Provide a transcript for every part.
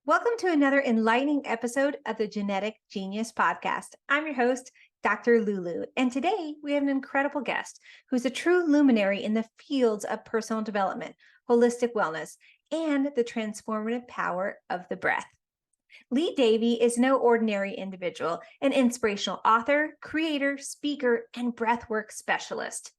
Welcome to another enlightening episode of the Genetic Genius Podcast. I'm your host, Dr. Lulu, and today we have an incredible guest who's a true luminary in the fields of personal development, holistic wellness, and the transformative power of the breath. Lee Davy is no ordinary individual, an inspirational author, creator, speaker, and breathwork specialist.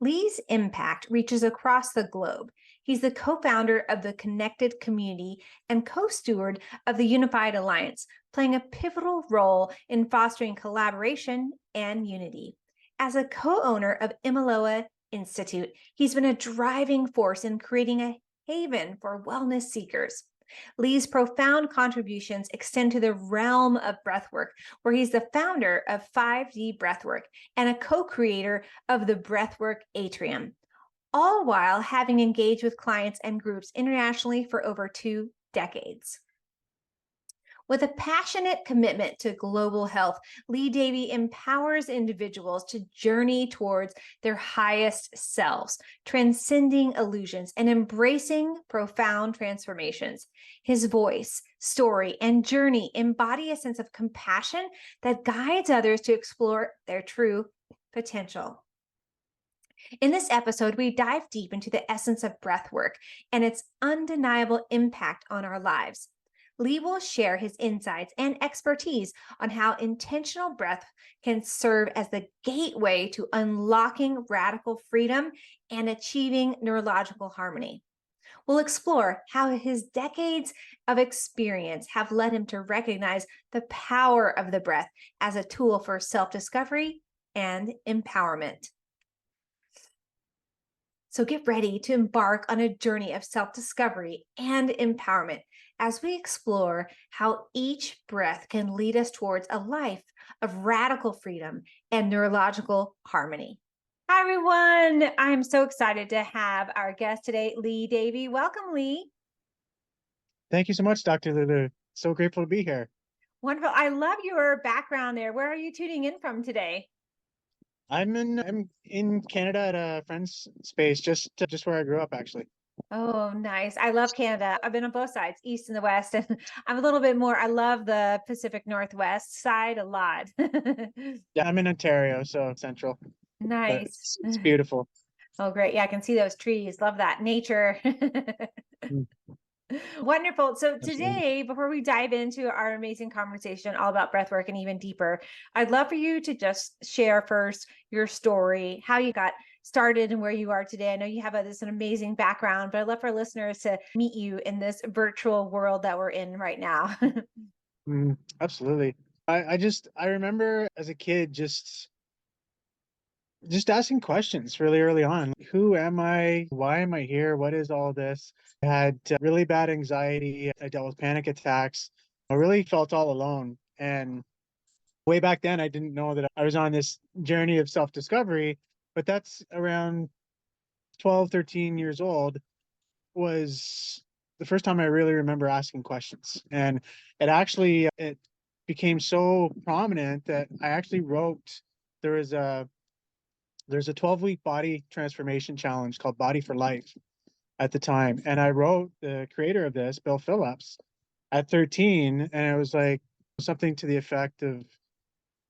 Lee's impact reaches across the globe. He's the co-founder of the Connected Community and co-steward of the Unified Alliance, playing a pivotal role in fostering collaboration and unity. As a co-owner of Imiloa Institute, he's been a driving force in creating a haven for wellness seekers. Lee's profound contributions extend to the realm of breathwork, where he's the founder of 5D Breathwork and a co-creator of the Breathwork Atrium, all while having engaged with clients and groups internationally for over 2 decades. With a passionate commitment to global health, Lee Davy empowers individuals to journey towards their highest selves, transcending illusions and embracing profound transformations. His voice, story, and journey embody a sense of compassion that guides others to explore their true potential. In this episode, we dive deep into the essence of breathwork and its undeniable impact on our lives. Lee will share his insights and expertise on how intentional breath can serve as the gateway to unlocking radical freedom and achieving neurological harmony. We'll explore how his decades of experience have led him to recognize the power of the breath as a tool for self-discovery and empowerment. So get ready to embark on a journey of self-discovery and empowerment as we explore how each breath can lead us towards a life of radical freedom and neurological harmony. Hi, everyone. I'm so excited to have our guest today, Lee Davy. Welcome, Lee. Thank you so much, Dr. Lulu. So grateful to be here. Wonderful. I love your background there. Where are you tuning in from today? I'm in Canada at a friend's space, just where I grew up, actually. Oh, nice. I love Canada. I've been on both sides, East and the West, and I'm a little bit more, I love the Pacific Northwest side a lot. Yeah, I'm in Ontario, so central. But Nice. it's beautiful. Oh, great. Yeah, I can see those trees. Love that. Nature. Mm, Wonderful. So absolutely. today, before we dive into our amazing conversation all about breathwork and even deeper, I'd love for you to just share first your story, how you got started and where you are today. I know you have an amazing background, but I'd love for listeners to meet you in this virtual world that we're in right now. Absolutely. I remember as a kid just asking questions really early on. Who am I? Why am I here? What is all this? I had really bad anxiety. I dealt with panic attacks. I really felt all alone. And way back then, I didn't know that I was on this journey of self-discovery, but that's around 12, 13 years old was the first time I really remember asking questions. And it became so prominent that I actually wrote, there was a there's a 12-week body transformation challenge called Body for Life at the time. And I wrote the creator of this, Bill Phillips, at 13. And it was like something to the effect of,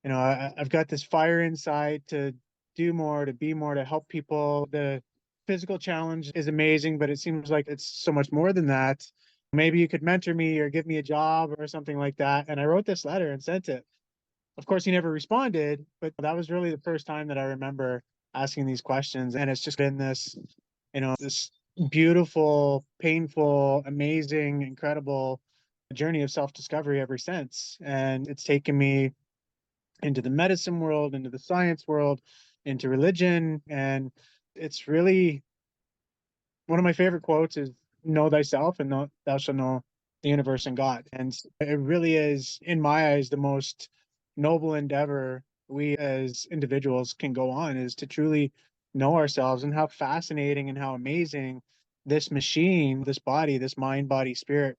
I've got this fire inside to do more, to be more, to help people. The physical challenge is amazing, but it seems like it's so much more than that. Maybe you could mentor me or give me a job or something like that. And I wrote this letter and sent it. Of course, he never responded, but that was really the first time that I remember asking these questions. And it's just been this beautiful, painful, amazing, incredible journey of self-discovery ever since. And it's taken me into the medicine world, into the science world, into religion. And it's really one of my favorite quotes is know thyself and thou shalt know the universe and God. And it really is, in my eyes, the most noble endeavor we as individuals can go on is to truly know ourselves, and how fascinating and how amazing this machine, this body, this mind, body, spirit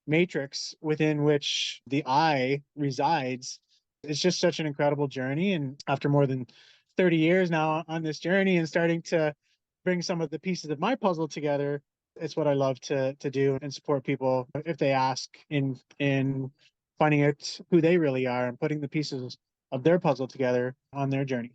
matrix within which the I resides. It's just such an incredible journey. And after more than 30 years now on this journey and starting to bring some of the pieces of my puzzle together, It's what I love to do and support people if they ask in finding out who they really are and putting the pieces of their puzzle together on their journey.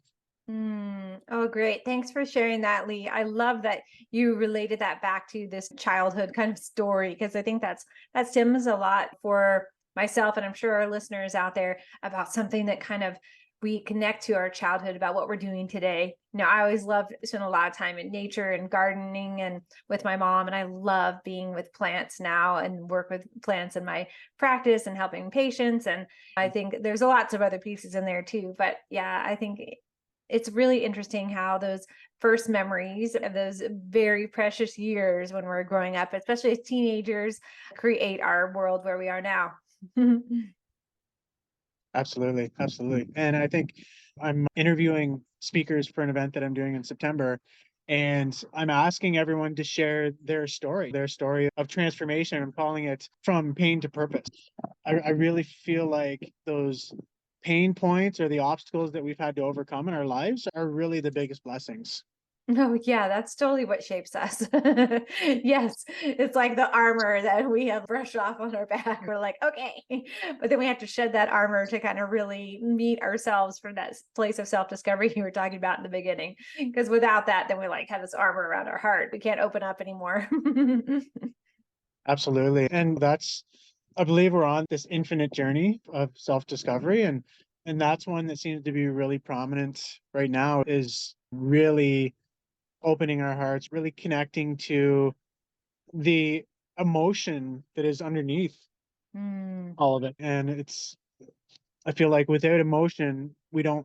Oh, great. Thanks for sharing that, Lee. I love that you related that back to this childhood kind of story, because I think that stems a lot for myself, and I'm sure our listeners out there, about something that kind of we connect to our childhood about what we're doing today. I always loved spend a lot of time in nature and gardening and with my mom, and I love being with plants now and work with plants in my practice and helping patients. And I think there's lots of other pieces in there too. But yeah, I think it's really interesting how those first memories of those very precious years when we're growing up, especially as teenagers, create our world where we are now. Absolutely, absolutely. And I think I'm interviewing speakers for an event that I'm doing in September, and I'm asking everyone to share their story of transformation. I'm calling it from pain to purpose. I really feel like those pain points or the obstacles that we've had to overcome in our lives are really the biggest blessings. No, yeah, that's totally what shapes us. Yes, it's like the armor that we have brushed off on our back. We're like, okay, but then we have to shed that armor to kind of really meet ourselves from that place of self-discovery you were talking about in the beginning. Because without that, then we like have this armor around our heart. We can't open up anymore. Absolutely. And I believe we're on this infinite journey of self-discovery, and that's one that seems to be really prominent right now, is really opening our hearts, really connecting to the emotion that is underneath Mm, all of it. And I feel like without emotion, we're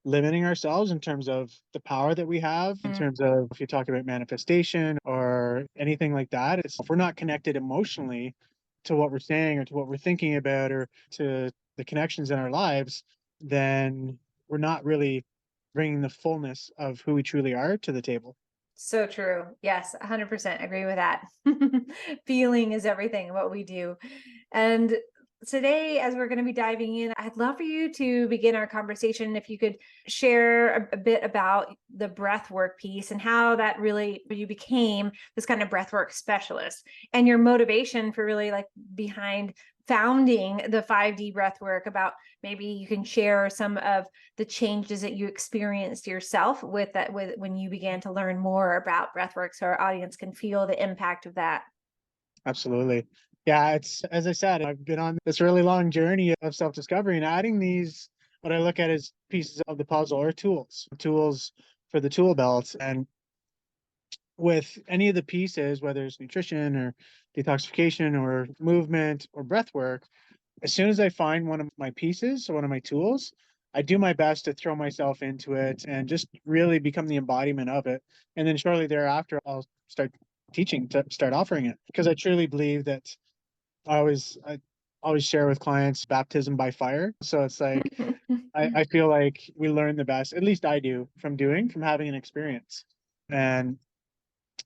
limiting ourselves in terms of the power that we have, in mm. terms of if you talk about manifestation or anything like that. It's if we're not connected emotionally to what we're saying or to what we're thinking about or to the connections in our lives, then we're not really bringing the fullness of who we truly are to the table. So true. Yes, 100% agree with that. Feeling is everything, what we do. And today, as we're going to be diving in, I'd love for you to begin our conversation. If you could share a bit about the breath work piece and how that really you became this kind of breath work specialist, and your motivation for really like behind founding the 5D breath work. About maybe you can share some of the changes that you experienced yourself with that, with when you began to learn more about breathwork, so our audience can feel the impact of that. Absolutely. Yeah, it's as I said, I've been on this really long journey of self-discovery and adding these, what I look at as pieces of the puzzle or tools for the tool belt. And with any of the pieces, whether it's nutrition or detoxification or movement or breath work, as soon as I find one of my pieces or one of my tools, I do my best to throw myself into it and just really become the embodiment of it. And then shortly thereafter, I'll start teaching to start offering it, because I truly believe that I always share with clients baptism by fire. So it's like I feel like we learn the best, at least I do, from having an experience. And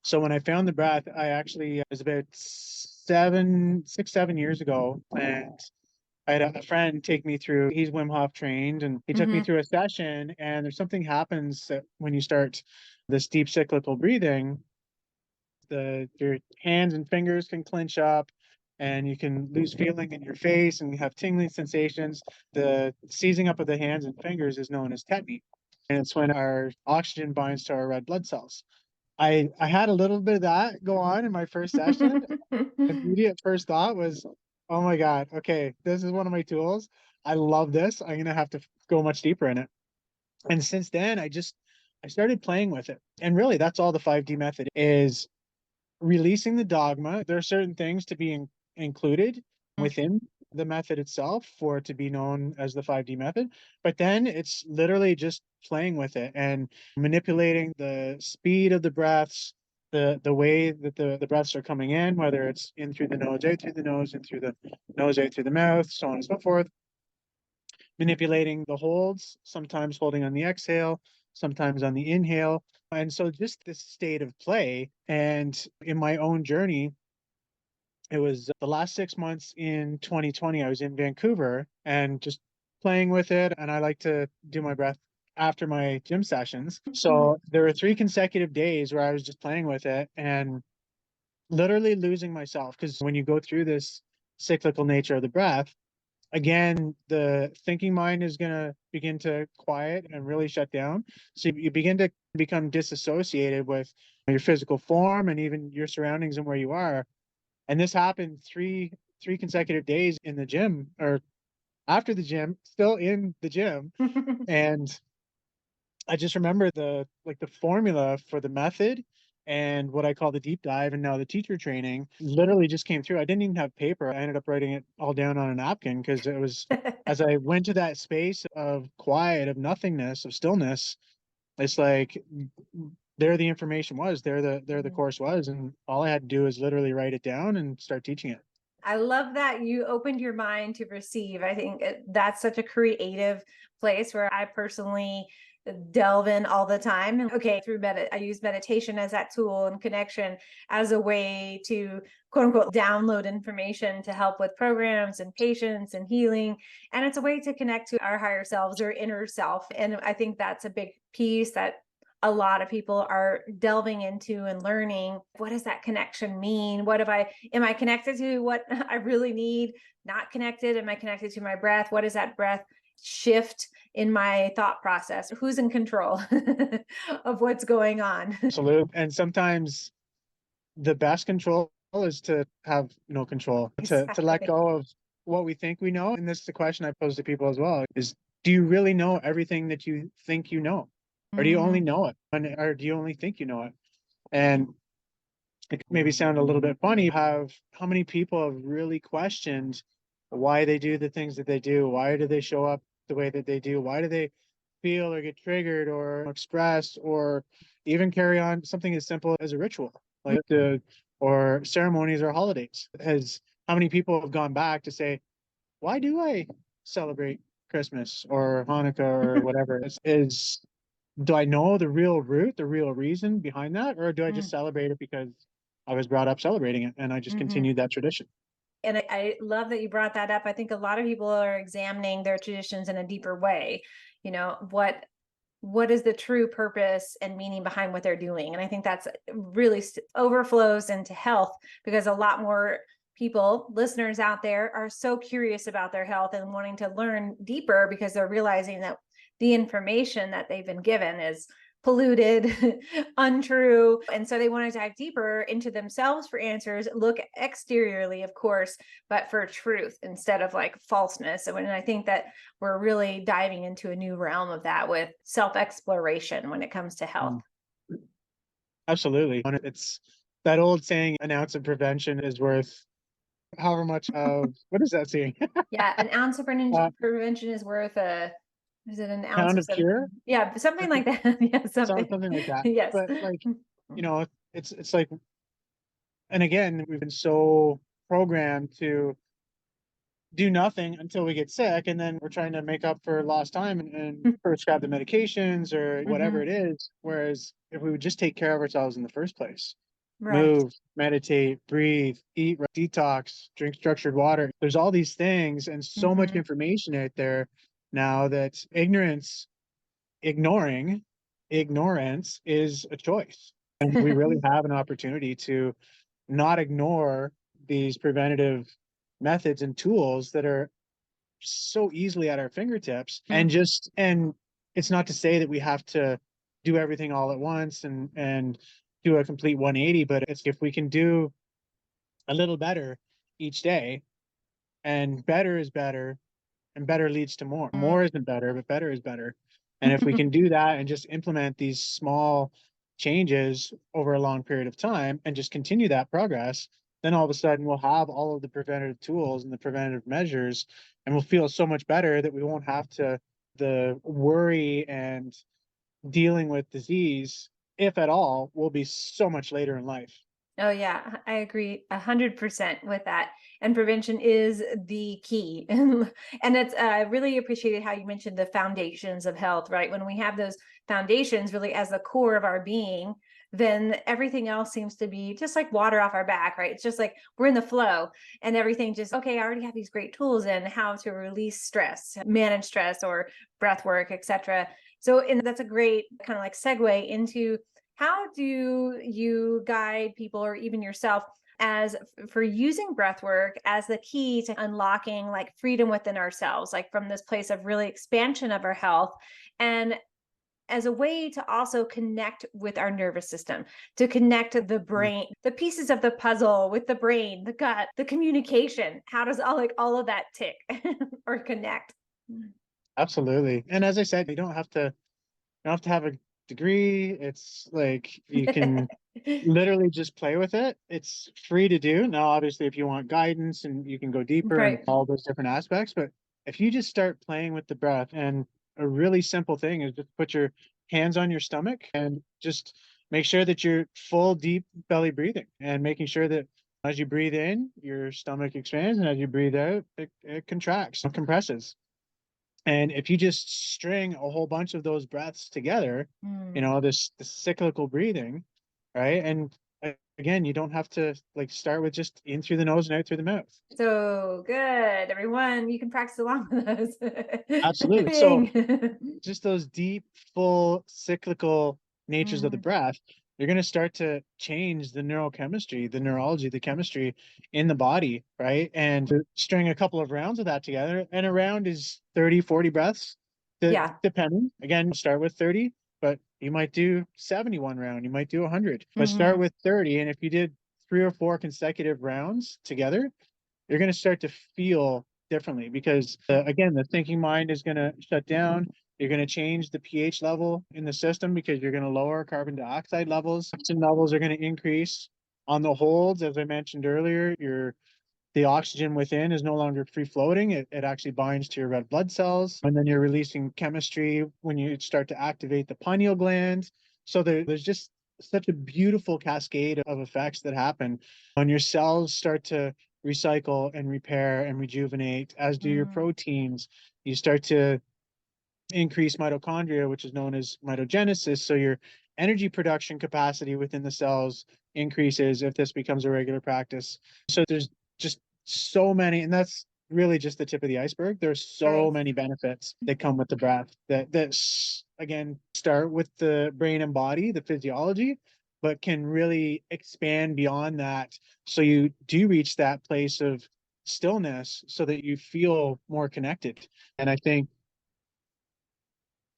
so when I found the breath, I actually, it was about 7 years ago, and I had a friend take me through, he's Wim Hof trained, and he took me Hmm. through a session. And there's something happens that when you start this deep cyclical breathing, your hands and fingers can clench up, and you can lose feeling in your face and you have tingling sensations. The seizing up of the hands and fingers is known as tetany, and it's when our oxygen binds to our red blood cells. I had a little bit of that go on in my first session. Immediate first thought was, oh my God, okay, this is one of my tools. I love this. I'm gonna have to go much deeper in it. And since then, I started playing with it. And really, that's all the 5D method is: releasing the dogma. There are certain things to be included within the method itself for it to be known as the 5D method. But then it's literally just playing with it and manipulating the speed of the breaths, the way that the breaths are coming in, whether it's in through the nose, out through the nose, in through the nose, out through the mouth, so on and so forth. Manipulating the holds, sometimes holding on the exhale, sometimes on the inhale. And so just this state of play. And in my own journey, it was the last 6 months in 2020, I was in Vancouver and just playing with it. And I like to do my breath after my gym sessions. So there were 3 consecutive days where I was just playing with it. And literally losing myself. Because when you go through this cyclical nature of the breath, again, the thinking mind is going to begin to quiet and really shut down. So you begin to become disassociated with your physical form and even your surroundings and where you are. And this happened three consecutive days in the gym, or after the gym, still in the gym. And I just remember the formula for the method and what I call the deep dive and now the teacher training literally just came through. I didn't even have paper. I ended up writing it all down on a napkin because it was as I went to that space of quiet, of nothingness, of stillness, it's like there the information was, there the course was, and all I had to do is literally write it down and start teaching it. I love that you opened your mind to receive. I think that's such a creative place where I personally delve in all the time. And okay, I use meditation as that tool and connection as a way to quote unquote download information to help with programs and patients and healing. And it's a way to connect to our higher selves or inner self. And I think that's a big piece that a lot of people are delving into and learning. What does that connection mean? Am I connected to what I really need? Not connected? Am I connected to my breath? What is that breath shift in my thought process? Who's in control of what's going on? Absolutely. And sometimes the best control is to have no control, to let Exactly. go of what we think we know. And this is the question I pose to people as well, is do you really know everything that you think you know? Or do you only Mm, know it? Or do you only think you know it? And it could maybe sound a little bit funny, how many people have really questioned why they do the things that they do? Why do they show up the way that they do? Why do they feel or get triggered or express or even carry on something as simple as a ritual, like the or ceremonies or holidays? Has How many people have gone back to say, why do I celebrate Christmas or Hanukkah or whatever? Do I know the real root, the real reason behind that, or do I just mm, celebrate it because I was brought up celebrating it and I just mhm. continued that tradition? And I love that you brought that up. I think a lot of people are examining their traditions in a deeper way. You know, what is the true purpose and meaning behind what they're doing? And I think that's really overflows into health because a lot more people, listeners out there, are so curious about their health and wanting to learn deeper because they're realizing that the information that they've been given is polluted, untrue. And so they want to dive deeper into themselves for answers, look exteriorly, of course, but for truth instead of like falseness. And I think that we're really diving into a new realm of that with self-exploration when it comes to health. Mm, absolutely. And it's that old saying, an ounce of prevention is worth however much of, what is that saying? Yeah, an ounce of uh, prevention is worth a, is it an ounce pound of of cure, something? Yeah, something like that. Yeah, something. something like that. Yes. But like, you know, it's like, and again, we've been so programmed to do nothing until we get sick, and then we're trying to make up for lost time and prescribe the medications or whatever Mhm. it is. Whereas if we would just take care of ourselves in the first place, Right. move, meditate, breathe, eat, detox, drink structured water, there's all these things and so much Mhm. information out there now that ignoring ignorance is a choice. And we really have an opportunity to not ignore these preventative methods and tools that are so easily at our fingertips. Mhm. And it's not to say that we have to do everything all at once and do a complete 180, but it's if we can do a little better each day, and better is better, and better leads to more. More isn't better, but better is better. And if we can do that and just implement these small changes over a long period of time and just continue that progress, then all of a sudden we'll have all of the preventative tools and the preventative measures, and we'll feel so much better that we won't have to the worry and dealing with disease, if at all, will be so much later in life. Oh yeah, I agree 100% with that. And prevention is the key. And it's I really appreciated how you mentioned the foundations of health, right? When we have those foundations really as the core of our being, then everything else seems to be just like water off our back, right? It's just like we're in the flow and everything just, okay, I already have these great tools in how to release stress, manage stress or breath work, etc. So, and that's a great kind of like segue into how do you guide people or even yourself as for using breath work as the key to unlocking like freedom within ourselves, like from this place of really expansion of our health, and as a way to also connect with our nervous system, to connect to the brain, the pieces of the puzzle with the brain, the gut, the communication. How does all of that tick or connect? Absolutely. And as I said, you don't have to have a degree. It's like you can literally just play with it. It's free to do. Now, obviously, if you want guidance and you can go deeper and Right. all those different aspects, but if you just start playing with the breath, and a really simple thing is just put your hands on your stomach and just make sure that you're full, deep belly breathing, and making sure that as you breathe in, your stomach expands, and as you breathe out, it contracts, it compresses. And if you just string a whole bunch of those breaths together, Mm. this cyclical breathing, right? And again, you don't have to like start with just in through the nose and out through the mouth. So good, everyone. You can practice along with us. Absolutely. So Bing. just those deep, full, cyclical natures of the Mm. breath, you're going to start to change the neurochemistry, the neurology, the chemistry in the body, right? And string a couple of rounds of that together. And a round is 30, 40 breaths, Yeah. depending. Again, start with 30, but you might do 71 round, you might do 100, but start Hmm. with 30. And if you did 3 or 4 consecutive rounds together, you're going to start to feel differently because again, the thinking mind is going to shut down. You're going to change the pH level in the system because you're going to lower carbon dioxide levels. Oxygen levels are going to increase. On the holds, as I mentioned earlier, the oxygen within is no longer free floating. It actually binds to your red blood cells. And then you're releasing chemistry when you start to activate the pineal gland. So there's just such a beautiful cascade of effects that happen when your cells start to recycle and repair and rejuvenate, as do your Mm. proteins. You start to increase mitochondria, which is known as mitogenesis. So your energy production capacity within the cells increases if this becomes a regular practice. So there's just so many, and that's really just the tip of the iceberg. There's so Right. many benefits that come with the breath that again start with the brain and body, the physiology, but can really expand beyond that. So you do reach that place of stillness so that you feel more connected. And I think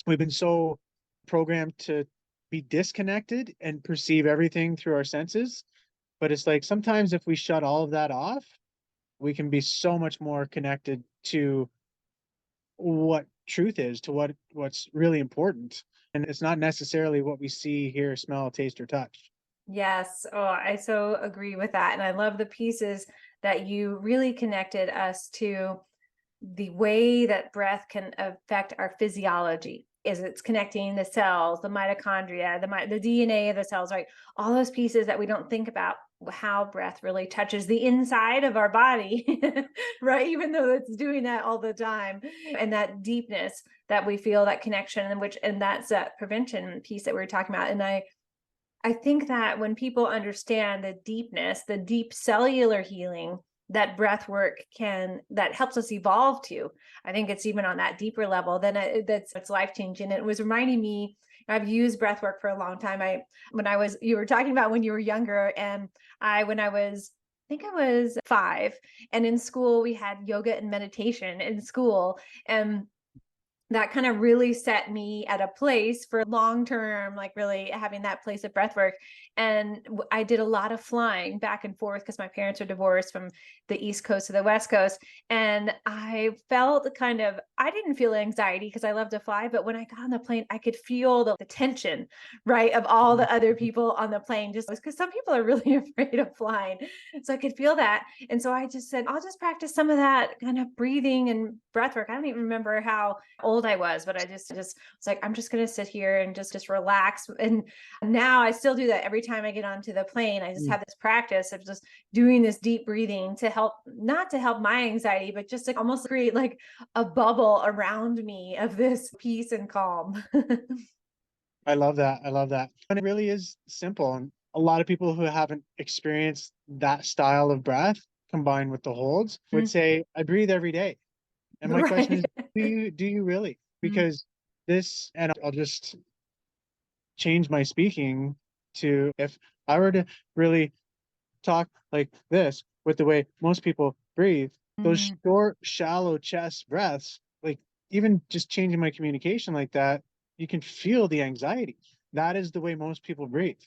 we've been so programmed to be disconnected and perceive everything through our senses. But it's like sometimes if we shut all of that off, we can be so much more connected to what truth is, to what's really important. And it's not necessarily what we see, hear, smell, taste, or touch. Yes. Oh, I so agree with that. And I love the pieces that you really connected us to the way that breath can affect our physiology. Is it's connecting the cells, the mitochondria, the DNA of the cells, right? All those pieces that we don't think about how breath really touches the inside of our body, right? Even though it's doing that all the time, and that deepness that we feel, that connection, and that's that prevention piece that we were talking about. And I think that when people understand the deepness, the deep cellular healing that breath work that helps us evolve to, I think it's even on that deeper level, then it's life changing. It was reminding me, I've used breath work for a long time. You were talking about when you were younger, and when I was, I think I was 5, and in school we had yoga and meditation in school, and that kind of really set me at a place for long term, like really having that place of breath work. And I did a lot of flying back and forth because my parents are divorced, from the East Coast to the West Coast. And I felt I didn't feel anxiety because I love to fly, but when I got on the plane, I could feel the tension, right, of all the other people on the plane, just because some people are really afraid of flying. So I could feel that. And so I just said, I'll just practice some of that kind of breathing and breath work. I don't even remember how old I was, but I just was like, I'm just going to sit here and just relax. And now I still do that every time I get onto the plane. I just Mm. have this practice of just doing this deep breathing to help, not to help my anxiety, but just to almost create like a bubble around me of this peace and calm. I love that. I love that. And it really is simple. And a lot of people who haven't experienced that style of breath combined with the holds would say, I breathe every day. And my question is, Right. do you really? Because this, and I'll just change my speaking to, if I were to really talk like this with the way most people breathe, those Mm, short, shallow chest breaths, like even just changing my communication like that, you can feel the anxiety. That is the way most people breathe,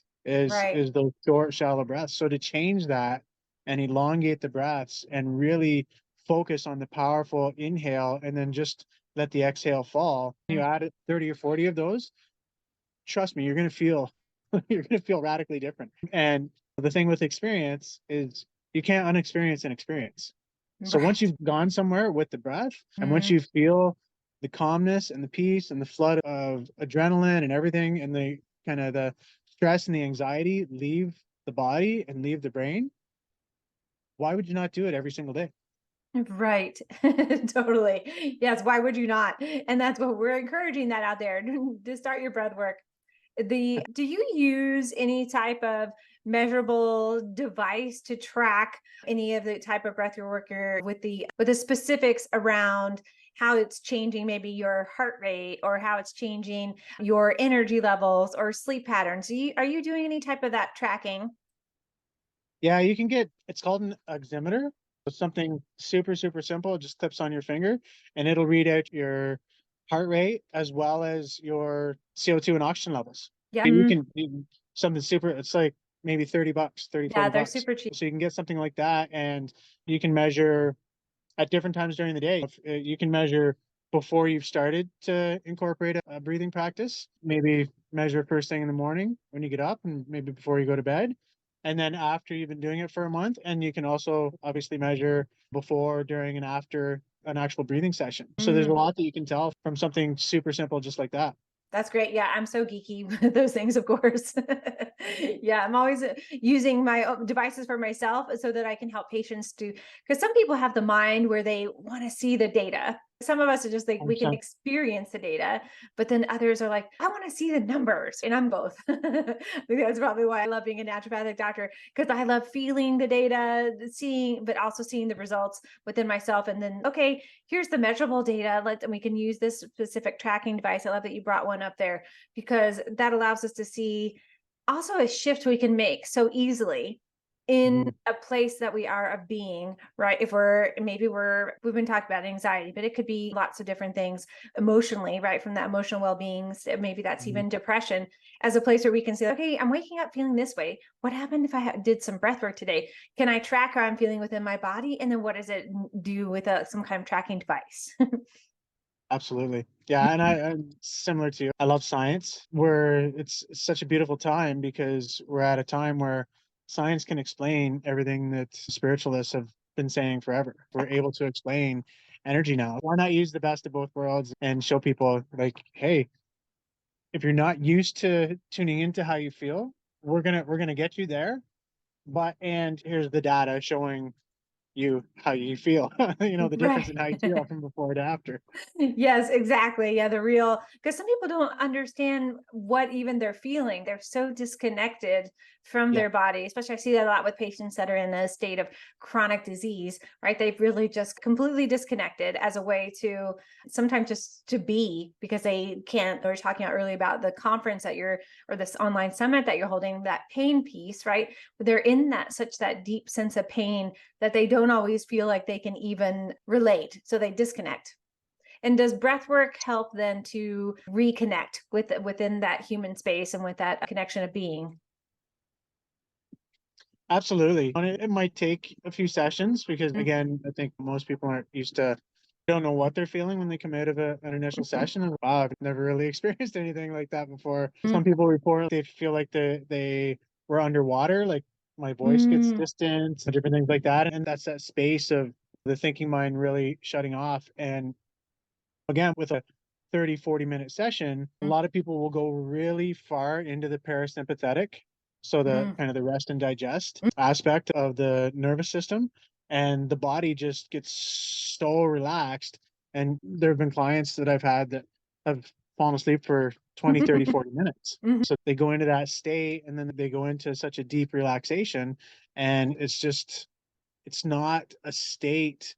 right. is those short, shallow breaths. So to change that and elongate the breaths and really focus on the powerful inhale and then just let the exhale fall. You Mm, add it 30 or 40 of those, trust me, you're going to feel you're going to feel radically different. And the thing with experience is you can't unexperience an experience. So once right. you've gone somewhere with the breath and once Mm, you feel the calmness and the peace and the flood of adrenaline and everything and the kind of the stress and the anxiety leave the body and leave the brain, why would you not do it every single day? right. Totally. Yes. Why would you not? And that's what we're encouraging that out there to start your breath work. Do you use any type of measurable device to track any of the type of breath work you're with the specifics around how it's changing maybe your heart rate or how it's changing your energy levels or sleep patterns? Are you doing any type of that tracking? Yeah, you can get, it's called an oximeter. It's something super, super simple. It just clips on your finger and it'll read out your heart rate as well as your CO2 and oxygen levels. Yeah. And something super, it's like maybe 30 bucks, 30, Yeah, 40 they're bucks. super cheap. So you can get something like that and you can measure at different times during the day. You can measure before you've started to incorporate a breathing practice, maybe measure first thing in the morning when you get up and maybe before you go to bed. And then after you've been doing it for a month, and you can also obviously measure before, during, and after an actual breathing session. So there's a Mm. lot that you can tell from something super simple just like that. That's great. Yeah, I'm so geeky with those things, of course. Yeah, I'm always using my own devices for myself so that I can help patients do, because some people have the mind where they want to see the data. Some of us are just like, we can 100%. experience the data, but then others are like, I want to see the numbers. And I'm both. I think that's probably why I love being a naturopathic doctor, because I love feeling the data, seeing, but also seeing the results within myself. And then, okay, here's the measurable data. And we can use this specific tracking device. I love that you brought one up there because that allows us to see also a shift we can make so easily in Mhm. a place that we are of being, right? If we've been talking about anxiety, but it could be lots of different things emotionally, right? From that emotional well-being, maybe that's Mhm. even depression, as a place where we can say, okay, I'm waking up feeling this way. What happened if I did some breath work today? Can I track how I'm feeling within my body? And then what does it do with some kind of tracking device? Absolutely. Yeah, and I'm similar to you. I love science, where it's such a beautiful time because we're at a time where science can explain everything that spiritualists have been saying forever. We're able to explain energy now. Why not use the best of both worlds and show people like, hey, if you're not used to tuning into how you feel, we're gonna get you there. But and here's the data showing you how you feel, the difference Right. in how you feel from before to after. Yes, exactly. Yeah, the real, because some people don't understand what even they're feeling. They're so disconnected from Yeah. their body, especially I see that a lot with patients that are in a state of chronic disease, right? They've really just completely disconnected as a way to sometimes just to be because they can't. We were talking about earlier about the conference that you're or this online summit that you're holding, that pain piece, right? But they're in that such that deep sense of pain that they don't always feel like they can even relate. So they disconnect. And does breath work help then to reconnect within that human space and with that connection of being? Absolutely. And it might take a few sessions because, Mm, again, I think most people aren't used to, don't know what they're feeling when they come out of an initial session. And wow, I've never really experienced anything like that before. Some people report they feel like they were underwater, like my voice gets mm, distant, and different things like that. And that's that space of the thinking mind really shutting off. And again, with a 30, 40-minute session, a mm, lot of people will go really far into the parasympathetic. So the mm, kind of the rest and digest aspect of the nervous system. And the body just gets so relaxed. And there have been clients that I've had that have fallen asleep for 20, 30, 40 minutes. mhm. So they go into that state and then they go into such a deep relaxation. And it's not a state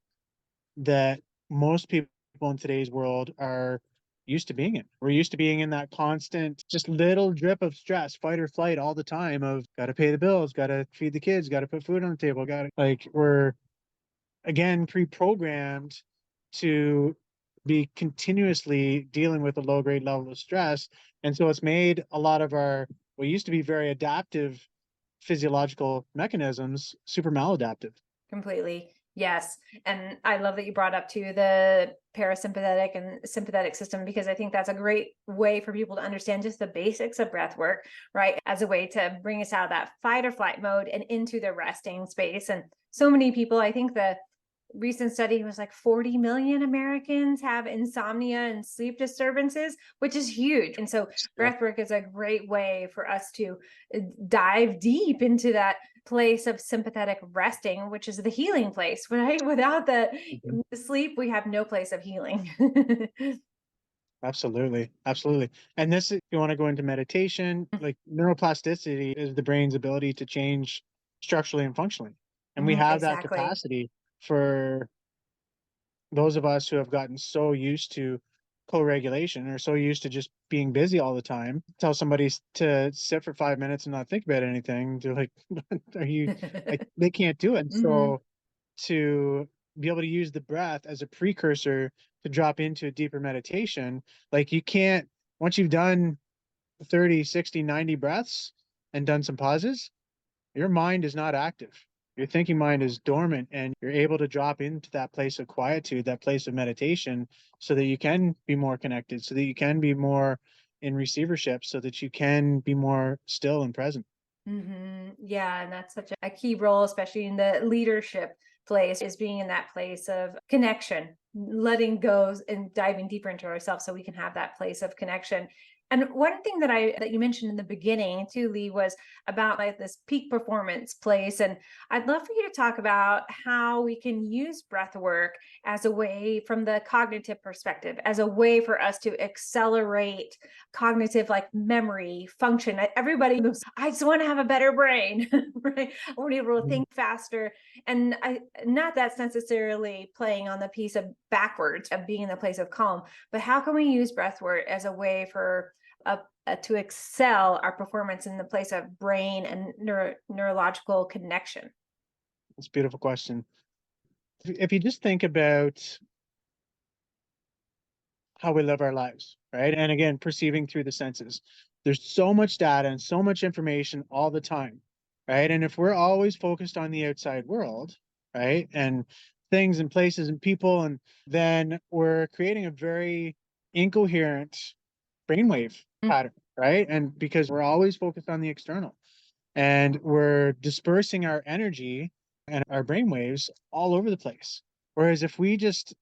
that most people in today's world are used to being in. We're used to being in that constant, just little drip of stress, fight or flight all the time of got to pay the bills, got to feed the kids, got to put food on the table, got to like, we're again pre-programmed to be continuously dealing with a low grade level of stress. And so it's made a lot of our, what used to be very adaptive physiological mechanisms super maladaptive. Completely. Yes. And I love that you brought up too the parasympathetic and sympathetic system, because I think that's a great way for people to understand just the basics of breath work, right? As a way to bring us out of that fight or flight mode and into the resting space. And so many people, I think the recent study was like 40 million Americans have insomnia and sleep disturbances, which is huge. And so Yeah. breath work is a great way for us to dive deep into that place of sympathetic resting, which is the healing place, right? Without the Mhm. sleep, we have no place of healing. Absolutely. Absolutely. And this, if you want to go into meditation, like neuroplasticity is the brain's ability to change structurally and functionally. And we have that Exactly. capacity for those of us who have gotten so used to co-regulation or so used to just being busy all the time. Tell somebody to sit for 5 minutes and not think about anything. They're like, are you, they can't do it. Hmm. So to be able to use the breath as a precursor to drop into a deeper meditation, like you can't, once you've done 30, 60, 90 breaths and done some pauses, your mind is not active. Your thinking mind is dormant, and you're able to drop into that place of quietude, that place of meditation, so that you can be more connected, so that you can be more in receivership, so that you can be more still and present. Yeah, and that's such a key role, especially in the leadership place, is being in that place of connection, letting go and diving deeper into ourselves so we can have that place of connection. And one thing that you mentioned in the beginning too, Lee, was about like this peak performance place. And I'd love for you to talk about how we can use breath work as a way from the cognitive perspective, as a way for us to accelerate cognitive like memory function. Everybody moves, I just want to have a better brain, right? I want to be able to Mhm. think faster. And I not that's necessarily playing on the piece of backwards of being in the place of calm, but how can we use breath work as a way for to excel our performance in the place of brain and neurological connection? That's a beautiful question. If you just think about how we live our lives, right? And again, perceiving through the senses. There's so much data and so much information all the time, right? And if we're always focused on the outside world, right, and things and places and people, and then we're creating a very incoherent brainwave pattern, right? And because we're always focused on the external, and we're dispersing our energy and our brainwaves all over the place. Whereas if we just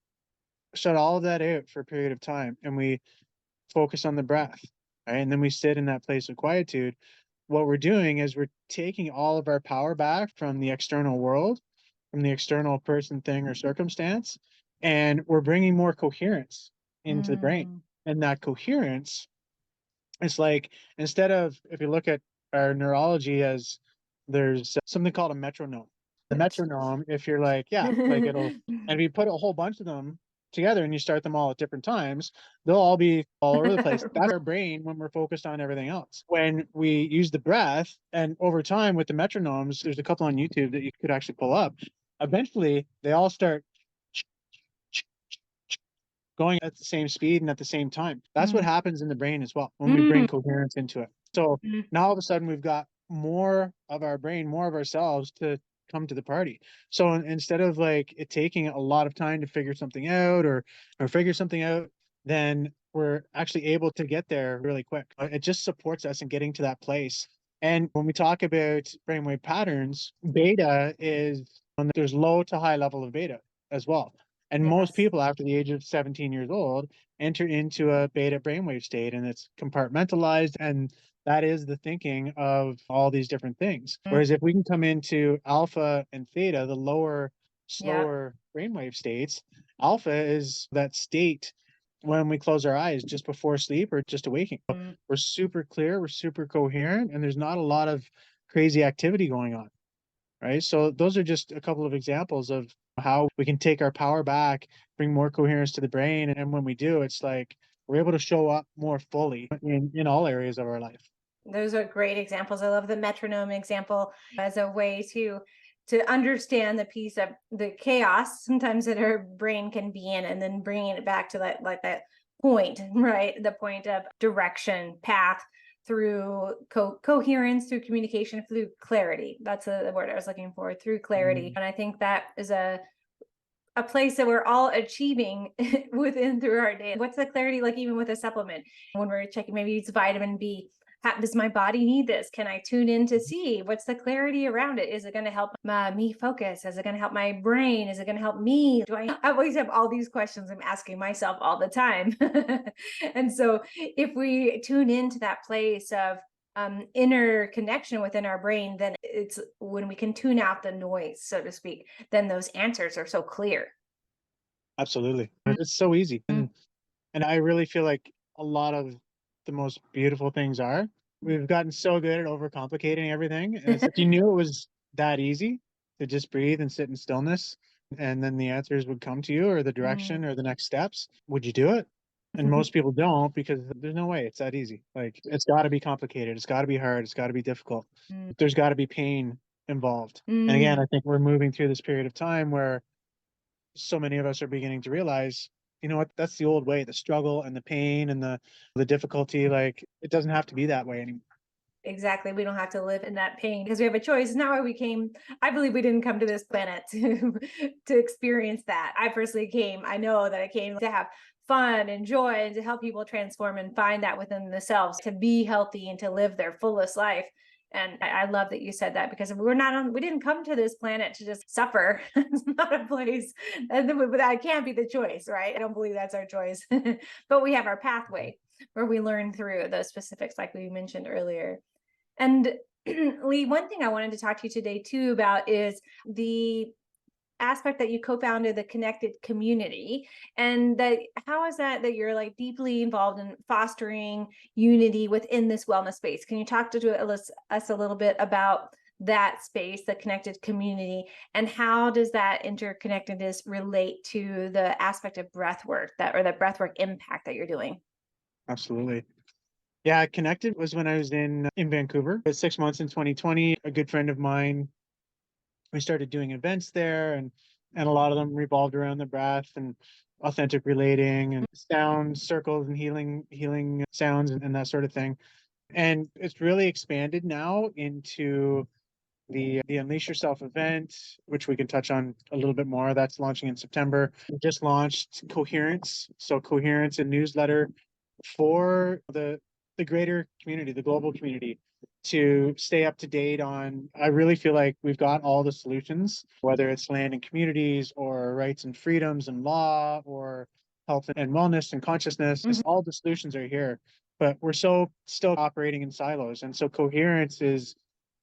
shut all of that out for a period of time and we focus on the breath, right? And then we sit in that place of quietude. What we're doing is we're taking all of our power back from the external world, from the external person, thing, or circumstance, and we're bringing more coherence into the brain. Mm. And that coherence is like, instead of, if you look at our neurology as there's something called a metronome. The metronome, if you're like, yeah, like it'll, and if you put a whole bunch of them together and you start them all at different times, they'll all be all over the place. That's our brain when we're focused on everything else. When we use the breath, and over time with the metronomes, there's a couple on YouTube that you could actually pull up. Eventually, they all start going at the same speed and at the same time. That's what Mm. happens in the brain as well when we Mm. bring coherence into it. So Mm. now all of a sudden we've got more of our brain, more of ourselves to come to the party. So instead of like it taking a lot of time to figure something out or figure something out, then we're actually able to get there really quick. It just supports us in getting to that place. And when we talk about brainwave patterns, beta is, there's low to high level of beta as well. And most Yes. people after the age of 17 years old enter into a beta brainwave state, and it's compartmentalized. And that is the thinking of all these different things. Mm. Whereas if we can come into alpha and theta, the lower, Yeah. slower brainwave states, alpha is that state when we close our eyes just before sleep or just awaking. Mm. We're super clear, we're super coherent, and there's not a lot of crazy activity going on, right? So those are just a couple of examples of how we can take our power back, bring more coherence to the brain. And when we do, it's like we're able to show up more fully in all areas of our life. Those are great examples. I love the metronome example as a way to understand the piece of the chaos sometimes that our brain can be in, and then bringing it back to that point, right? The point of direction, path, through coherence, through communication, through clarity. That's the word I was looking for, through clarity. And I think that is a place that we're all achieving within through our day. What's the clarity like even with a supplement? When we're checking, maybe it's vitamin B. Does my body need this? Can I tune in to see what's the clarity around it? Is it going to help me focus? Is it going to help my brain? Is it going to help me? I always have all these questions I'm asking myself all the time. And so if we tune into that place of inner connection within our brain, then it's when we can tune out the noise, so to speak, then those answers are so clear. Absolutely. It's so easy. And I really feel like a lot of the most beautiful things are. We've gotten so good at overcomplicating everything. And it's, if you knew it was that easy to just breathe and sit in stillness, and then the answers would come to you, or the direction or the next steps, would you do it? And most people don't, because there's no way it's that easy. Like, it's got to be complicated. It's got to be hard. It's got to be difficult. There's got to be pain involved. And again, I think we're moving through this period of time where so many of us are beginning to realize, you know what, that's the old way, the struggle and the pain and the difficulty. Like, it doesn't have to be that way anymore. Exactly. We don't have to live in that pain because we have a choice. It's not why we came. I believe we didn't come to this planet to experience that. I personally came. I know that I came to have fun and joy and to help people transform and find that within themselves, to be healthy and to live their fullest life. And I love that you said that, because we didn't come to this planet to just suffer. It's not a place, and that can't be the choice, right? I don't believe that's our choice, but we have our pathway where we learn through the specifics, like we mentioned earlier. And Lee, one thing I wanted to talk to you today too about is the aspect that you co-founded the Connected Community, and that how is that you're like deeply involved in fostering unity within this wellness space. Can you talk to us a little bit about that space, the Connected Community, and how does that interconnectedness relate to the aspect of breath work, the breath work impact that you're doing? Absolutely. Yeah, Connected was when I was in Vancouver. It was 6 months in 2020. A good friend of mine, we started doing events there, and a lot of them revolved around the breath and authentic relating and sound circles and healing sounds and that sort of thing. And it's really expanded now into the Unleash Yourself event, which we can touch on a little bit more. That's launching in September. We just launched Coherence. So Coherence, a newsletter for the greater community, the global community, to stay up to date on. I really feel like we've got all the solutions, whether it's land and communities or rights and freedoms and law or health and wellness and consciousness. All the solutions are here, but we're so still operating in silos. And so Coherence is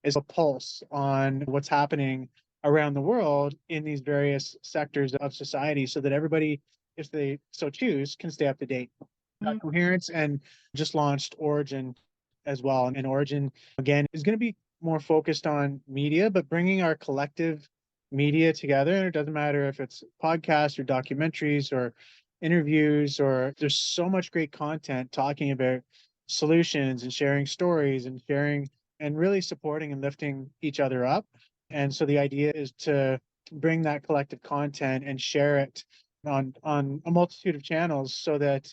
a pulse on what's happening around the world in these various sectors of society, so that everybody, if they so choose, can stay up to date. Coherence, and just launched Origin as well. And Origin, again, is going to be more focused on media, but bringing our collective media together. And it doesn't matter if it's podcasts or documentaries or interviews, or there's so much great content talking about solutions and sharing stories and sharing and really supporting and lifting each other up. And so the idea is to bring that collective content and share it on a multitude of channels, so that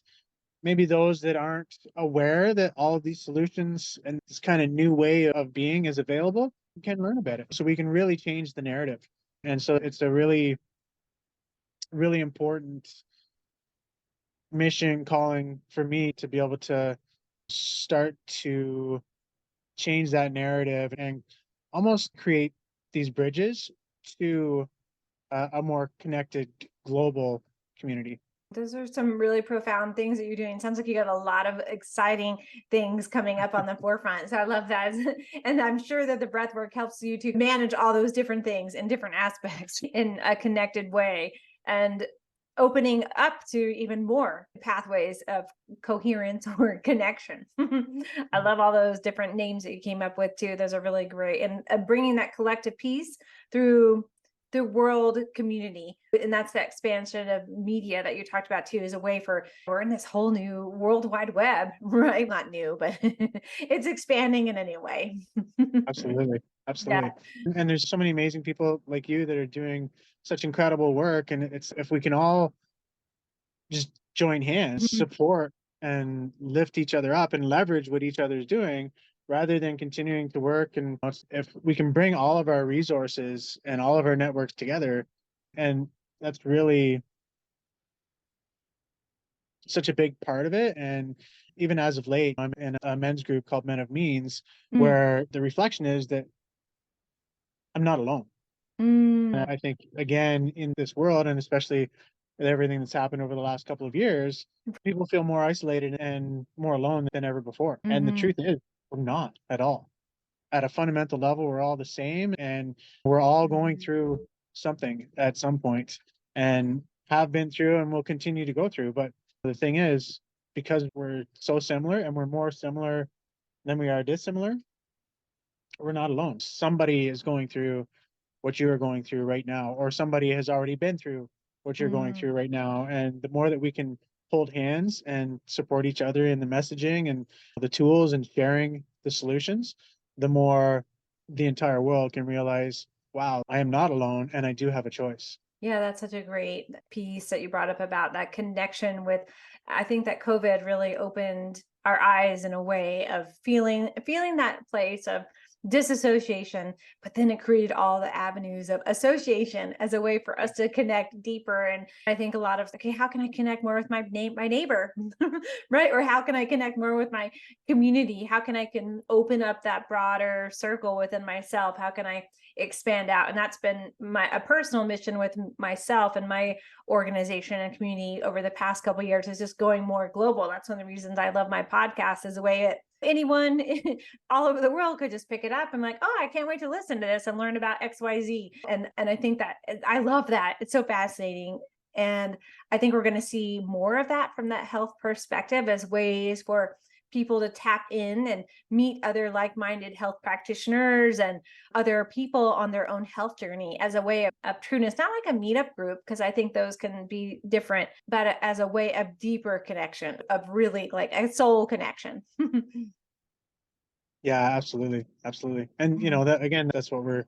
maybe those that aren't aware that all of these solutions and this kind of new way of being is available can learn about it, so we can really change the narrative. And so it's a really, really important mission calling for me to be able to start to change that narrative and almost create these bridges to a more connected global community. Those are some really profound things that you're doing. Sounds like you got a lot of exciting things coming up on the forefront. So I love that. And I'm sure that the breath work helps you to manage all those different things in different aspects in a connected way, and opening up to even more pathways of coherence or connection. I love all those different names that you came up with too. Those are really great. And bringing that collective piece through the world community. And that's the expansion of media that you talked about too, is a way for, we're in this whole new world wide web, right? Not new, but it's expanding in a new way. Absolutely. Yeah. Absolutely. And there's so many amazing people like you that are doing such incredible work. And it's, if we can all just join hands, Mhm. support and lift each other up and leverage what each other is doing rather than continuing to work. And if we can bring all of our resources and all of our networks together, and that's really such a big part of it. And even as of late, I'm in a men's group called Men of Means, Mm. where the reflection is that I'm not alone. And Mm. I think, again, in this world, and especially with everything that's happened over the last couple of years, people feel more isolated and more alone than ever before. And the Mhm. truth is, we're not at all. At a fundamental level, we're all the same, and we're all going Mhm. through something at some point and have been through and will continue to go through. But the thing is, because we're so similar and we're more similar than we are dissimilar, we're not alone. Somebody is going through what you are going through right now, or somebody has already been through what you're going through Mhm. right now. And the more that we can hold hands and support each other in the messaging and the tools and sharing the solutions, the more the entire world can realize, wow, I am not alone and I do have a choice. Yeah, that's such a great piece that you brought up about that connection with. I think that COVID really opened our eyes in a way of feeling that place of disassociation, but then it created all the avenues of association as a way for us to connect deeper. And I think a lot of, okay, how can I connect more with my neighbor, right? Or how can I connect more with my community? How can open up that broader circle within myself? How can I expand out? And that's been my a personal mission with myself and my organization and community over the past couple of years, is just going more global. That's one of the reasons I love my podcast, is a way it anyone all over the world could just pick it up and like, oh, I can't wait to listen to this and learn about XYZ. And I think that I love that. It's so fascinating. And I think we're going to see more of that from that health perspective, as ways for people to tap in and meet other like-minded health practitioners and other people on their own health journey, as a way of trueness, not like a meetup group, because I think those can be different, but as a way of deeper connection, of really like a soul connection. Yeah, absolutely. Absolutely. And, you know, that again, that's what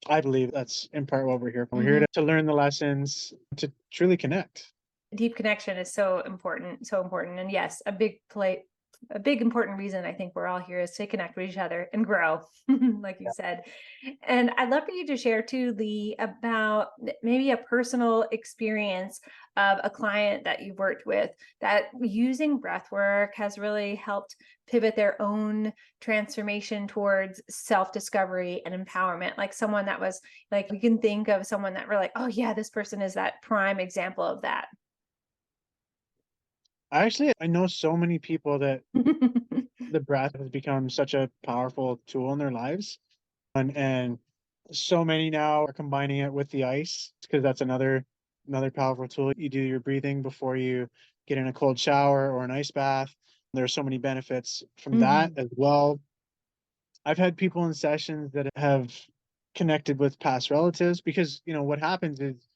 I believe that's in part what we're here for. We're here Mhm. to learn the lessons, to truly connect. Deep connection is so important, so important. And yes, a big important reason I think we're all here is to connect with each other and grow, like you said. And I'd love for you to share too, Lee, about maybe a personal experience of a client that you've worked with that using breath work has really helped pivot their own transformation towards self-discovery and empowerment. Like someone that was like, we can think of someone that we're like, oh yeah, this person is that prime example of that. I know so many people that the breath has become such a powerful tool in their lives. And so many now are combining it with the ice, because that's another powerful tool. You do your breathing before you get in a cold shower or an ice bath. There are so many benefits from that Mhm. as well. I've had people in sessions that have connected with past relatives, because you know what happens is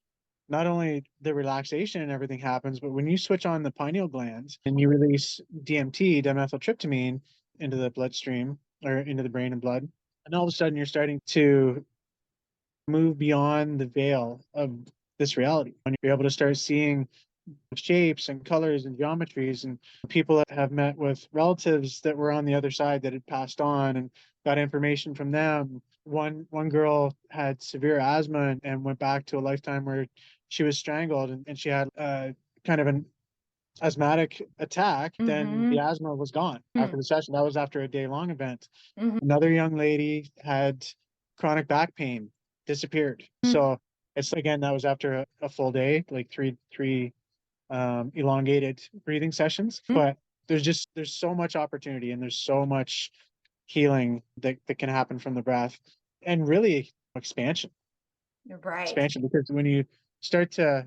not only the relaxation and everything happens, but when you switch on the pineal glands and you release DMT, dimethyltryptamine, into the bloodstream or into the brain and blood, and all of a sudden you're starting to move beyond the veil of this reality. When you're able to start seeing shapes and colors and geometries, and people that have met with relatives that were on the other side that had passed on and got information from them. One girl had severe asthma and went back to a lifetime where she was strangled, and she had kind of an asthmatic attack. Then the Mhm. asthma was gone after Mm. the session. That was after a day long event. Mhm. Another young lady had chronic back pain, disappeared. Mm. So it's, again, that was after a full day, like three elongated breathing sessions. Mm. But there's so much opportunity and there's so much healing that can happen from the breath, and really Right. expansion, because when you start to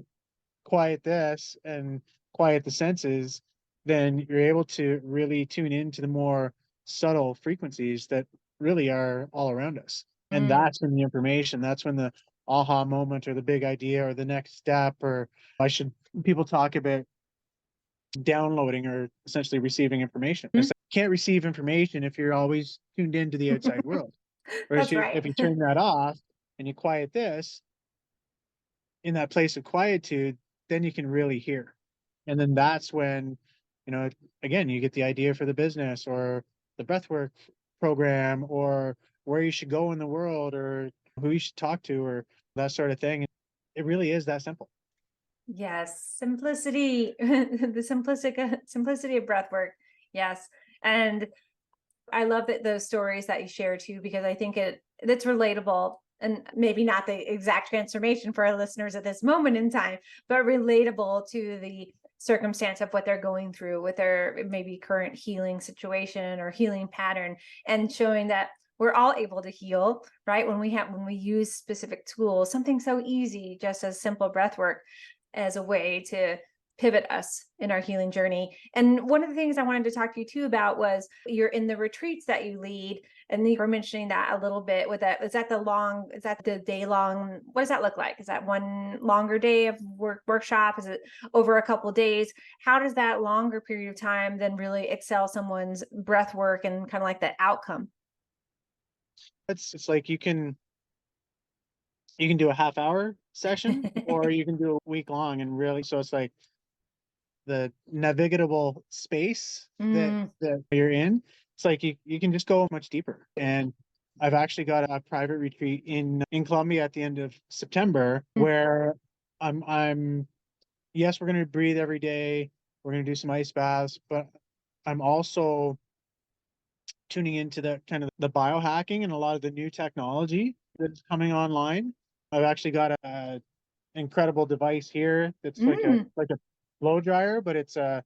quiet this and quiet the senses, then you're able to really tune into the more subtle frequencies that really are all around us. And Mm. that's when the information, that's when the aha moment or the big idea or the next step, or I should people talk about downloading or essentially receiving information. It's like, you can't receive information if you're always tuned into the outside world. Whereas That's right. if you turn that off and you quiet this in that place of quietude, then you can really hear. And then that's when, you know, again, you get the idea for the business or the breathwork program or where you should go in the world or who you should talk to or that sort of thing. It really is that simple. Yes, simplicity, the simplicity of breath work. Yes. And I love that those stories that you share too, because I think it's relatable and maybe not the exact transformation for our listeners at this moment in time, but relatable to the circumstance of what they're going through with their maybe current healing situation or healing pattern, and showing that we're all able to heal, right? When we use specific tools, something so easy, just as simple breath work as a way to pivot us in our healing journey. And one of the things I wanted to talk to you too about was you're in the retreats that you lead. And you were mentioning that a little bit with that. Is that the day long? What does that look like? Is that one longer day of workshop? Is it over a couple of days? How does that longer period of time then really excel someone's breath work and kind of like the outcome? It's like you can do a half hour session or you can do a week long and really so it's like the navigable space Mm, that you're in, it's like you can just go much deeper. And I've actually got a private retreat in Colombia at the end of September where I'm yes, we're gonna breathe every day, we're gonna do some ice baths, but I'm also tuning into the kind of the biohacking and a lot of the new technology that's coming online. I've actually got a incredible device here that's mm, like a blow dryer, but it's a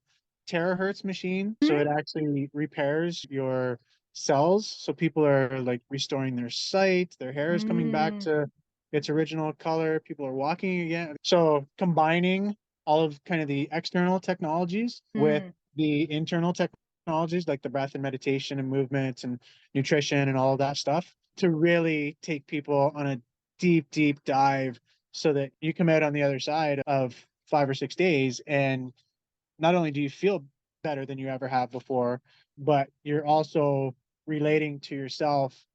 terahertz machine. So mm, it actually repairs your cells. So people are like restoring their sight, their hair is coming back mm, to its original color. People are walking again. So combining all of kind of the external technologies with mm. the internal technologies like the breath and meditation and movement and nutrition and all of that stuff to really take people on a deep, deep dive so that you come out on the other side of 5 or 6 days and not only do you feel better than you ever have before, but you're also relating to yourself,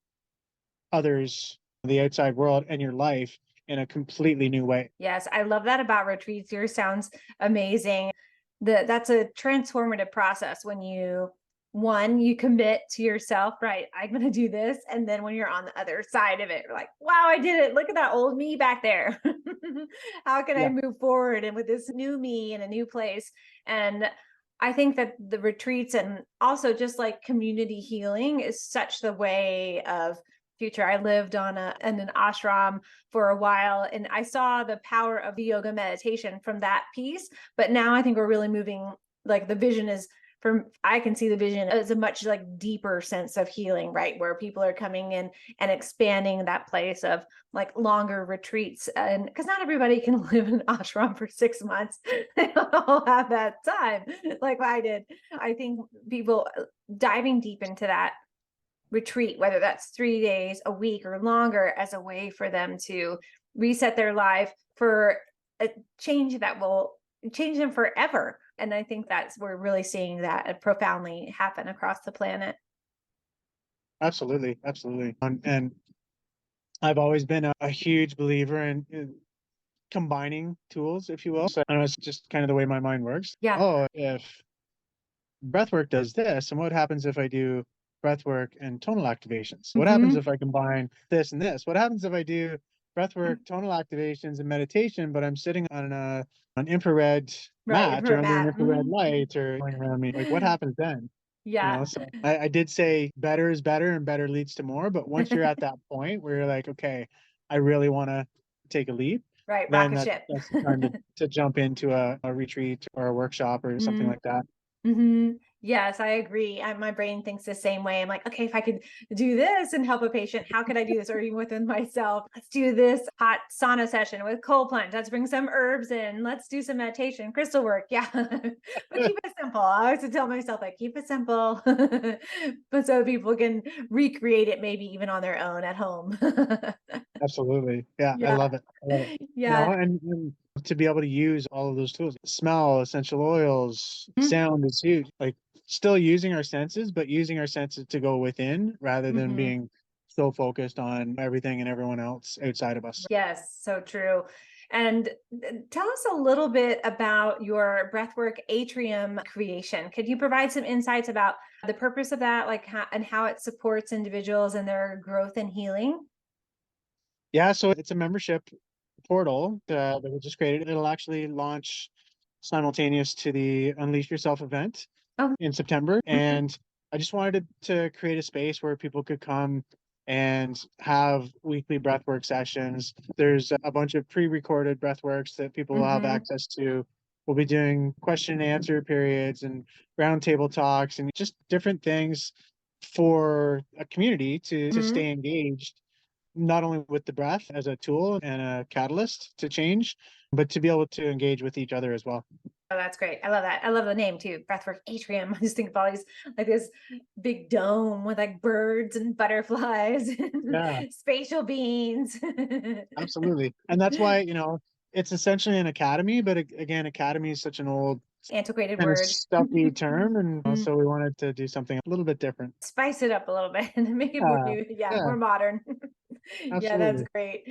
others, the outside world, and your life in a completely new way. Yes, I love that about retreats. Yours sounds amazing. That's a transformative process when you commit to yourself, right? I'm going to do this. And then when you're on the other side of it, you're like, wow, I did it. Look at that old me back there. How can I Yeah, move forward and with this new me in a new place? And I think that the retreats and also just like community healing is such the way of future. I lived in an ashram for a while and I saw the power of the yoga meditation from that piece. But now I think we're really moving, like the vision is from, I can see the vision as a much like deeper sense of healing, right? Where people are coming in and expanding that place of like longer retreats. And because not everybody can live in an ashram for 6 months, they don't all have that time like I did. I think people diving deep into that retreat, whether that's 3 days, a week, or longer, as a way for them to reset their life for a change that will change them forever. And I think that's we're really seeing that profoundly happen across the planet. absolutely, absolutely. And I've always been a huge believer in combining tools, if you will. So I don't know, it's just kind of the way my mind works. Yeah. Oh, if breathwork does this, and what happens if I do breathwork and tonal activations? What happens Hmm. if I combine this and this? What happens if I do breathwork, tonal activations, and meditation, but I'm sitting on an infrared Right. mat or For under an Matt. infrared light or going around me? Like, what happens then? You Yeah. know, so I did say better is better and better leads to more. But once you're at that point where you're like, okay, I really want to take a leap, Right. then Rocket ship. that's the time to jump into a retreat or a workshop or something Mm. like that. Hmm. Yes, I agree. My brain thinks the same way. I'm like, okay, if I could do this and help a patient, how could I do this? Or even within myself, let's do this hot sauna session with cold plunge. Let's bring some herbs in. Let's do some meditation, crystal work. Yeah. But keep it simple. I always tell myself, like, keep it simple. But so people can recreate it maybe even on their own at home. Absolutely. Yeah, I Yeah. love it. I love it. Yeah. And to be able to use all of those tools, smell, essential oils, sound is huge. Like still using our senses, but using our senses to go within rather than Mhm. being so focused on everything and everyone else outside of us. Yes, so true. And tell us a little bit about your breathwork atrium creation. Could you provide some insights about the purpose of that, like how, and how it supports individuals and their growth and healing? Yeah, so it's a membership portal that we just created. It'll actually launch simultaneous to the Unleash Yourself event Oh, in September. mhm, And I just wanted to create a space where people could come and have weekly breathwork sessions. There's a bunch of pre-recorded breathworks that people will have mhm, access to. We'll be doing question and answer periods and roundtable talks and just different things for a community to mhm. stay engaged, not only with the breath as a tool and a catalyst to change, but to be able to engage with each other as well. Oh, that's great. I love that. I love the name too. Breathwork atrium. I just think of all these like this big dome with like birds and butterflies Yeah, and spatial beings. absolutely. And that's why, it's essentially an academy, but again, academy is such an old Antiquated kind of word. stuffy term. And so we wanted to do something a little bit different. Spice it up a little bit and make it more Yeah, new. Yeah, yeah, more modern. Yeah, that's absolutely. great.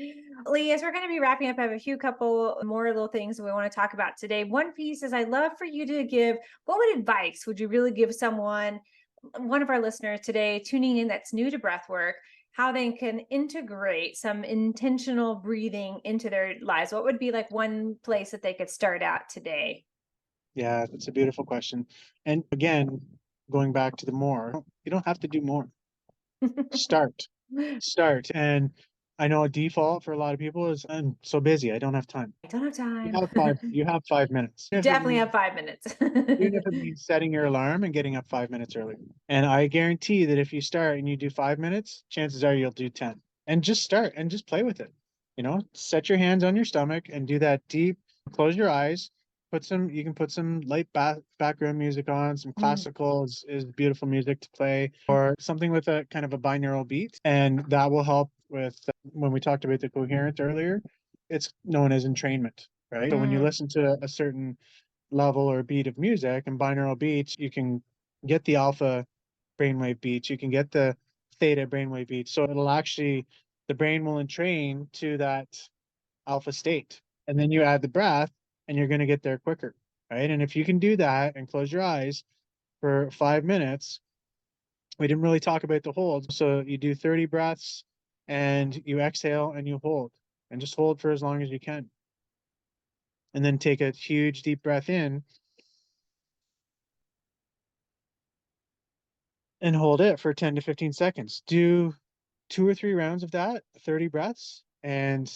Lee, as we're going to be wrapping up, I have a few couple more little things we want to talk about today. One piece is I'd love for you to give advice would you really give someone, one of our listeners today tuning in that's new to breath work, how they can integrate some intentional breathing into their lives? What would be like one place that they could start out today? Yeah, it's a beautiful question. And again, going back to the more, you don't have to do more. Start. I Start. And I know a default for a lot of people is I'm so busy, I don't have time. don't have You time. have five minutes. If it Definitely means have 5 minutes. even if it means setting your alarm and getting up 5 minutes early. And I guarantee that if you start and you do 5 minutes, chances are you'll do 10. And just start and just play with it. Set your hands on your stomach and do that deep, close your eyes, you can put some light background music on, some Mm, classical is beautiful music to play, or something with a kind of a binaural beat. And that will help with when we talked about the coherence earlier, it's known as entrainment, right? So when you mm, listen to a certain level or beat of music and binaural beats, you can get the alpha brainwave beats, you can get the theta brainwave beats. So the brain will entrain to that alpha state. And then you add the breath and you're going to get there quicker. Right. And if you can do that and close your eyes for 5 minutes, we didn't really talk about the hold. So you do 30 breaths and you exhale and you hold and just hold for as long as you can. And then take a huge deep breath in and hold it for 10 to 15 seconds. Do 2 or 3 rounds of that, 30 breaths, and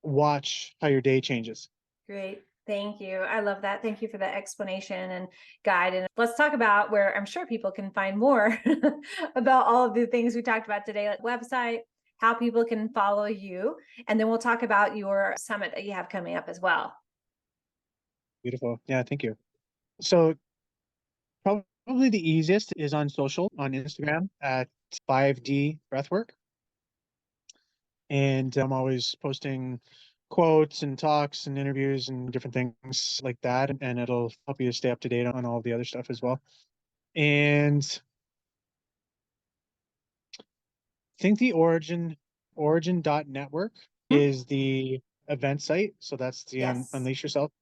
watch how your day changes. great. Thank you. I love that. Thank you for the explanation and guide. And let's talk about where I'm sure people can find more about all of the things we talked about today, like website, how people can follow you. And then we'll talk about your summit that you have coming up as well. Beautiful. Yeah, thank you. So probably the easiest is on social, on Instagram at 5D Breathwork. And I'm always posting quotes and talks and interviews and different things like that. And it'll help you stay up to date on all the other stuff as well. And I think the origin.network Mhm. is the event site. So that's the Yes. Unleash Yourself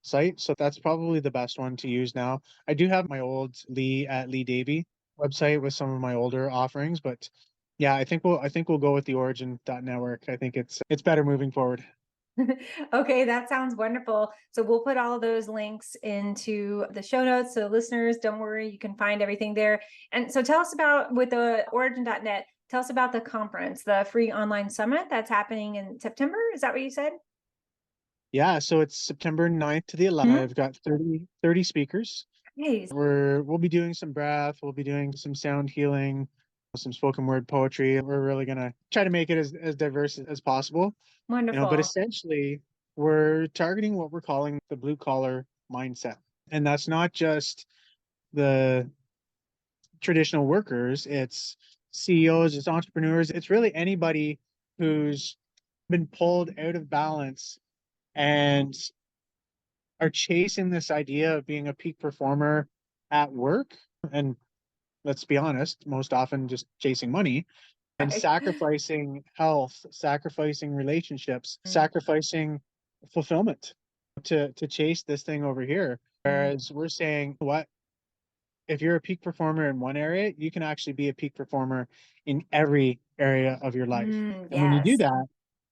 site. So that's probably the best one to use now. I do have my old Lee Davy website with some of my older offerings, but yeah, I think we'll go with the origin.network. I think it's better moving forward. Okay, that sounds wonderful. So we'll put all of those links into the show notes. So listeners, don't worry, you can find everything there. And so tell us about with the origin.net, tell us about the conference, the free online summit that's happening in September. Is that what you said? Yeah, so it's September 9th to the 11th. Mhm. I've got 30 speakers. Nice. We'll be doing some breath, we'll be doing some sound healing, some spoken word poetry. We're really gonna try to make it as diverse as possible. But Wonderful. essentially we're targeting what we're calling the blue collar mindset. And that's not just the traditional workers, it's CEOs, it's entrepreneurs, it's really anybody who's been pulled out of balance and are chasing this idea of being a peak performer at work. And let's be honest, most often just chasing money and Right. sacrificing health, sacrificing relationships, sacrificing fulfillment to chase this thing over here. Whereas we're saying, what if you're a peak performer in one area, you can actually be a peak performer in every area of your life. And when you do Yes. that,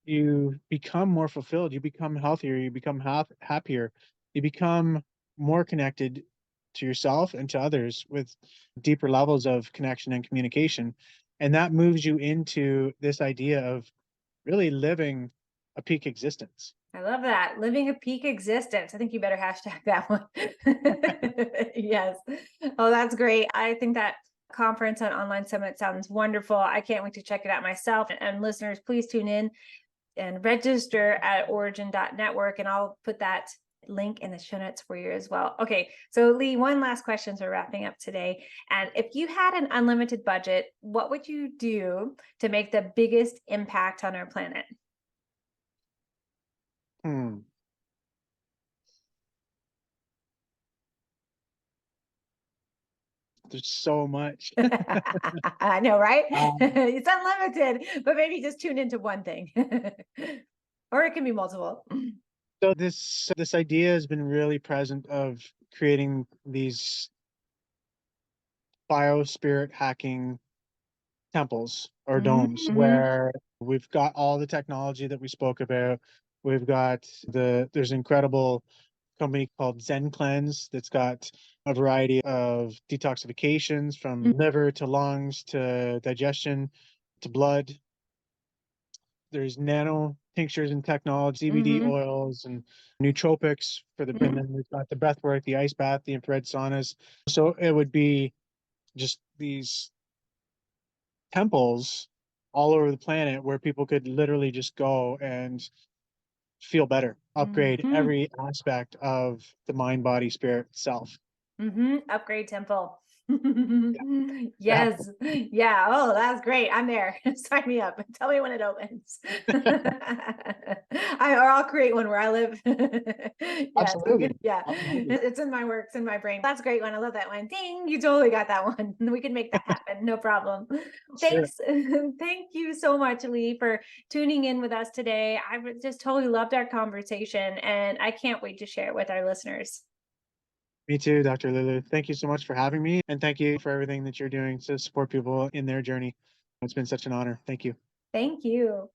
you become more fulfilled, you become healthier, you become happier, you become more connected to yourself and to others with deeper levels of connection and communication. And that moves you into this idea of really living a peak existence. I love that. Living a peak existence. I think you better hashtag that one. Yes. Oh, that's great. I think that conference on online summit sounds wonderful. I can't wait to check it out myself. And listeners, please tune in and register at origin.network. And I'll put that link in the show notes for you as well. Okay. So Lee, one last question as we're wrapping up today. And if you had an unlimited budget, what would you do to make the biggest impact on our planet? Hmm. There's so much. I know, right? Um, It's unlimited, but maybe just tune into one thing. Or it can be multiple. so this idea has been really present of creating these biospirit hacking temples or domes Mm-hmm. where we've got all the technology that we spoke about. We've got there's an incredible company called Zen Cleanse that's got a variety of detoxifications from liver to lungs to digestion to blood. There's nano tinctures and technology, CBD Mm-hmm. oils and nootropics for the, and Mm-hmm. then we've got the breath work, the ice bath, the infrared saunas. So it would be just these temples all over the planet where people could literally just go and feel better, upgrade Mm-hmm. every aspect of the mind, body, spirit self. Upgrade temple. Yeah, Yes. Yeah. Oh, that's great. I'm there. Sign me up. Tell me when it opens. Or I'll create one where I live. Yes. absolutely. Yeah. Absolutely. It's in my works, in my brain. That's a great one. I love that one. Ding. You totally got that one. We can make that happen. No problem. Sure. Thanks. Thank you so much, Lee, for tuning in with us today. Just totally loved our conversation and I can't wait to share it with our listeners. Me too, Dr. Lulu. Thank you so much for having me. And thank you for everything that you're doing to support people in their journey. It's been such an honor. Thank you. Thank you.